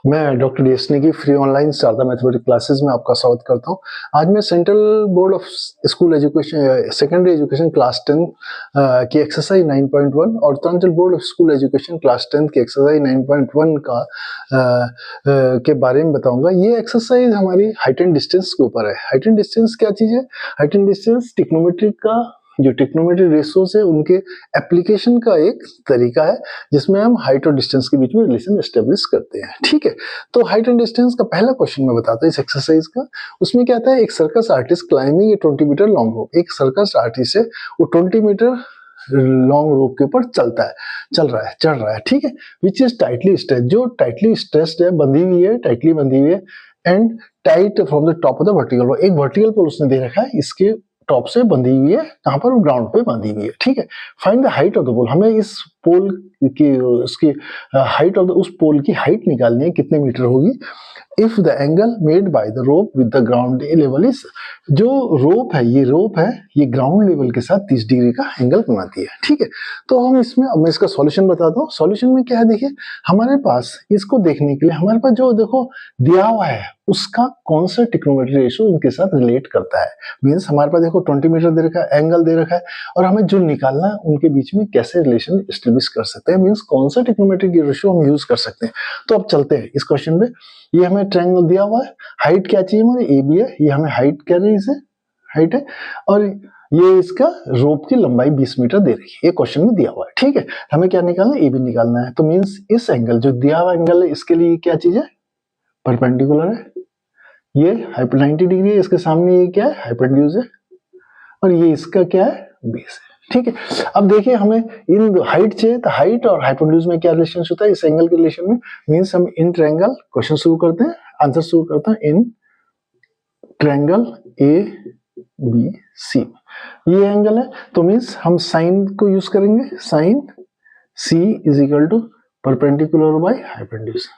मैं doctor D S Negi free online Sharda mathematics classes में आपका स्वागत करता हूं। आज मैं central board of school education secondary education class 10 की एक्सरसाइज 9.1 और Uttaranchal board of school education class 10 की एक्सरसाइज 9.1 का के बारे में बताऊंगा। ये एक्सरसाइज हमारी हाइट एंड डिस्टेंस के ऊपर है। हाइट एंड डिस्टेंस क्या चीज है? हाइट एंड डिस्टेंस टिक्नोमेट्री का जो टिक्नोमेट्री रेशियोज है उनके एप्लीकेशन का एक तरीका है जिसमें हम हाइट और डिस्टेंस के बीच में रिलेशन एस्टेब्लिश करते हैं। ठीक है, तो हाइट एंड डिस्टेंस का पहला क्वेश्चन मैं बताता हूँ इस एक्सरसाइज का। उसमें क्या आता है, एक सर्कस आर्टिस्ट क्लाइंबिंग ए 20 मीटर लॉन्ग रोप। एक सर्कस आर्टिस्ट है, वो 20 मीटर लॉन्ग रोप के ऊपर चढ़ रहा है। ठीक है, विच इज टाइटली स्ट्रेच, जो टाइटली स्ट्रेच्ड है, बंधी हुई है, टाइटली बंधी हुई है, and tight from the top of the vertical. एक वर्टिकल पोल उसने दे रखा है, इसके टॉप से बंधी हुई है, कहां पर? ग्राउंड पे बंधी हुई है। ठीक है, find the height of the pole. हमें इस पोल की उसकी हाइट ऑफ द उस पोल की हाइट निकालनी है, कितने मीटर होगी। If the angle made by the rope with the ground level is, जो रोप है ये ग्राउंड लेवल के साथ 30 डिग्री का एंगल बनाती है। ठीक है, तो हम इसमें, अब मैं इसका सॉल्यूशन बताता हूँ। सॉल्यूशन में क्या है, देखिए हमारे पास इसको देखने के लिए हमारे पास जो देखो दिया हुआ है उसका कौन सा टिक्नोमेट्री रेशियो उनके साथ रिलेट करता है। मीन्स हमारे पास देखो 20 मीटर दे रखा है, एंगल दे रखा है, और हमें जो निकालना है उनके बीच में कैसे रिलेशन एस्टेब्लिश कर सकते हैं, मीन्स कौन सा टिक्नोमेट्री रेशियो हम यूज कर सकते हैं। तो अब चलते हैं इस क्वेश्चन पे। ये हमें ट्रायंगल दिया हुआ है, हाइट क्या चाहिए हमारी? ए बी है, ये हमें हाइट कह रहे हैं, इसे हाइट है, और ये इसका रोप की लंबाई 20 मीटर दे रही है, ये क्वेश्चन में दिया हुआ है। ठीक है, हमें क्या निकालना है? ए बी निकालना है। तो मीन्स इस एंगल, जो दिया हुआ एंगल है, इसके लिए क्या चीज है? परपेंडिकुलर है, ये 90 डिग्री है, इसके सामने ये क्या है? हाइपोटेन्यूज है, और ये इसका क्या है? बेस है। ठीक है, अब देखिए हमें इन हाइट चाहिए, तो हाइट और हाइपोटेन्यूज में क्या रिलेशन होता है इस एंगल के रिलेशन में। मीन्स हम इन ट्रायंगल, क्वेश्चन शुरू करते हैं, आंसर शुरू करते हैं। In triangle A B C, ये एंगल है, तो मीन्स हम साइन को यूज करेंगे। Sine C is equal to perpendicular by hypotenuse.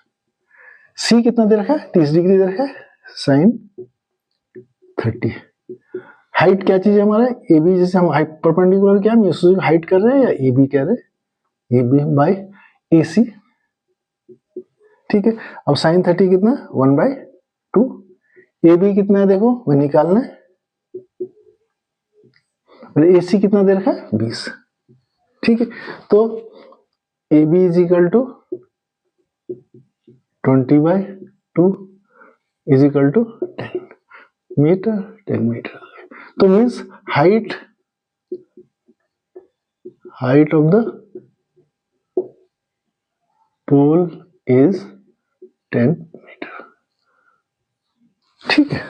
C कितना दे रखा है? 30 डिग्री दे रखा है, साइन 30। हाइट क्या चीज है हमारा? ए बी, जैसे हम हाइट परपेंडिकुलर क्या हम हाइट कर रहे हैं या ए बी कह रहे हैं? ए बी बाय ए सी। ठीक है, अब साइन 30 कितना? 1/2। ए बी कितना है देखो, वो निकालना है, और ए सी कितना दे रखा है? 20। ठीक है, तो A B is equal to 20/2 is equal to 10 metre, 10 metre. तो means height of the pole is 10 metre. ठीक है,